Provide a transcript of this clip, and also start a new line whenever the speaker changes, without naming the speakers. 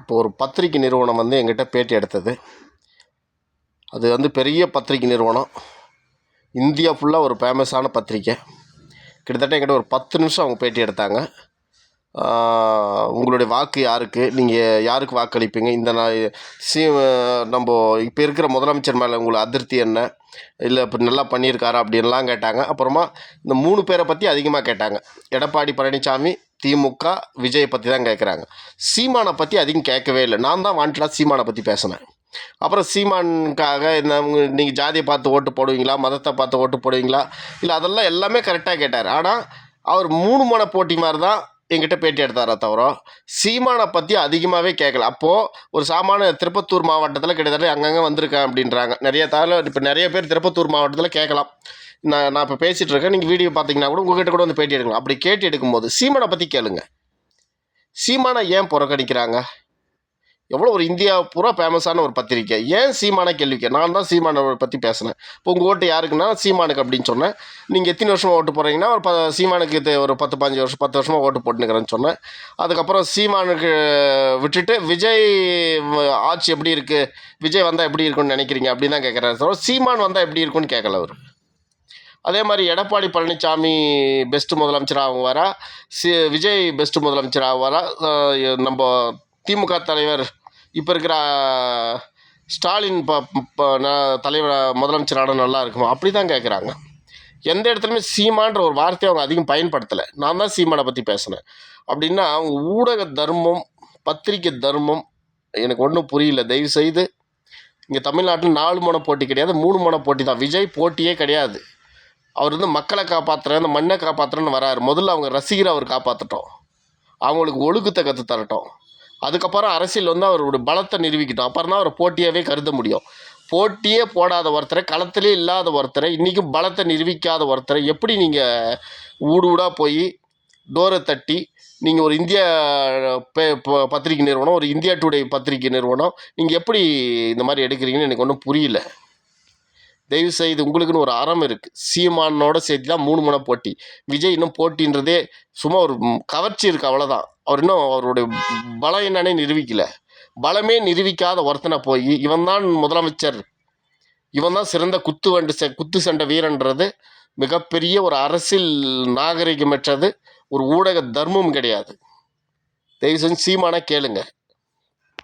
இப்போ ஒரு பத்திரிக்கை நிறுவனம் வந்து எங்கிட்ட பேட்டி எடுத்தது. அது வந்து பெரிய பத்திரிக்கை நிறுவனம். இந்தியா ஃபுல்லாக ஒரு ஃபேமஸான பத்திரிக்கை. கிட்டத்தட்ட என்கிட்ட ஒரு 10 நிமிஷம் அவங்க பேட்டி எடுத்தாங்க. உங்களுடைய வாக்கு யாருக்கு, நீங்கள் யாருக்கு வாக்களிப்பீங்க, இந்த நம்ம இப்போ இருக்கிற முதலமைச்சர் மேலே உங்களுக்கு அதிருப்தி என்ன, இல்லை இப்போ நல்லா பண்ணியிருக்காரா அப்படின்லாம் கேட்டாங்க. அப்புறமா இந்த 3 பேரை பற்றி அதிகமாக கேட்டாங்க. எடப்பாடி பழனிசாமி, திமுக, விஜயை பற்றி தான் கேட்குறாங்க. சீமானை பற்றி அதிகம் கேட்கவே இல்லை. நான் தான் வாண்டடாக சீமானை பற்றி பேசினேன். அப்புறம் சீமானுக்காக நீங்கள் ஜாதியை பார்த்து ஓட்டு போடுவீங்களா, மதத்தை பார்த்து ஓட்டு போடுவீங்களா, இல்லை அதெல்லாம் எல்லாமே கரெக்டாக கேட்டார். ஆனால் அவர் 3 மன போட்டி மாதிரி தான் என்கிட்ட பேட்டி எடுத்தாரே தவிர சீமானை பற்றி அதிகமாகவே கேட்கல. அப்போது ஒரு சாமான திருப்பத்தூர் மாவட்டத்தில் கிட்டத்தட்ட அங்கங்கே வந்திருக்கேன் அப்படின்றாங்க. இப்போ நிறைய பேர் திருப்பத்தூர் மாவட்டத்தில் கேட்கலாம். நான் இப்போ பேசிகிட்டு இருக்கேன், நீங்கள் வீடியோ பார்த்தீங்கன்னா கூட உங்கள்கிட்ட கூட வந்து பேட்டி எடுக்கலாம். அப்படி கேட்டு எடுக்கும்போது சீமானை பற்றி கேளுங்க. சீமானை ஏன் புறக்கணிக்கிறாங்க? எவ்வளோ ஒரு இந்தியா பூரா ஃபேமஸான ஒரு பத்திரிக்கை, ஏன் சீமானை கேள்விக்க? நான் தான் சீமானை பற்றி பேசினேன். இப்போ உங்கள் ஓட்டு யாருக்குன்னா சீமானுக்கு அப்படின்னு சொன்னேன். நீங்கள் எத்தனை வருஷமாக ஓட்டு போடுறீங்கன்னா சீமானுக்கு ஒரு 10 வருஷமாக ஓட்டு போட்டுனுக்கிறேன்னு சொன்னேன். அதுக்கப்புறம் சீமானுக்கு விட்டுட்டு விஜய் ஆட்சி எப்படி இருக்குது, விஜய் வந்தால் எப்படி இருக்குன்னு நினைக்கிறீங்க அப்படின்னு தான் கேட்குறாரு தவிர சீமான் வந்தால் எப்படி இருக்குன்னு கேட்கல அவர். அதே மாதிரி எடப்பாடி பழனிசாமி பெஸ்ட்டு முதலமைச்சராக அவங்க வரா, விஜய் பெஸ்ட்டு முதலமைச்சராக வரா, நம்ம திமுக தலைவர் இப்போ இருக்கிற ஸ்டாலின் தலைவர் முதலமைச்சரான நல்லா இருக்குமா அப்படி தான் கேட்குறாங்க. எந்த இடத்துலையுமே சீமான்ற ஒரு வார்த்தையை அவங்க அதிகம் பயன்படுத்தலை. நான் தான் சீமானை பற்றி பேசினேன். அப்படின்னா அவங்க ஊடக தர்மம், பத்திரிக்கை தர்மம் எனக்கு ஒன்றும் புரியல. தயவுசெய்து இங்கே தமிழ்நாட்டில் 4 மன போட்டி கிடையாது, 3 மன போட்டி தான். விஜய் போட்டியே கிடையாது. அவர் வந்து மக்களை காப்பாற்றுறேன், இந்த மண்ணை காப்பாற்றுறேன்னு வராரு. முதல்ல அவங்க ரசிகரை அவர் காப்பாற்றட்டும், அவங்களுக்கு ஒழுக்கத்தை கற்று தரட்டும். அதுக்கப்புறம் அரசியல் வந்து அவருடைய பலத்தை நிரூபிக்கட்டும். அப்புறம் தான் அவர் போட்டியாகவே கருத முடியும். போட்டியே போடாத ஒருத்தரை, களத்திலே இல்லாத ஒருத்தரை, இன்றைக்கும் பலத்தை நிரூபிக்காத ஒருத்தரை எப்படி நீங்கள் ஊடாக போய் டோரை தட்டி நீங்கள் ஒரு இந்தியா பத்திரிகை நிறுவனம், ஒரு இந்தியா டுடே பத்திரிகை நிறுவனம், நீங்கள் எப்படி இந்த மாதிரி எடுக்கிறீங்கன்னு எனக்கு ஒன்றும் புரியல. தயவுசெய்து உங்களுக்குன்னு ஒரு அறம் இருக்குது. சீமானோட சேர்த்து தான் 3 மன போட்டி. விஜய் இன்னும் போட்டின்றதே சும்மா ஒரு கவர்ச்சி இருக்குது, அவ்வளோதான். அவர் இன்னும் அவருடைய பலம் என்னன்னே நிரூபிக்கலை. பலமே நிரூபிக்காத ஒருத்தனை போய் இவன் தான் முதலமைச்சர், இவன் தான் சிறந்த குத்து சண்டை வீரன்றது மிகப்பெரிய ஒரு அரசியல் நாகரிகமற்றது, ஒரு ஊடக தர்மம் கிடையாது. தயவு செஞ்சு சீமானை கேளுங்க.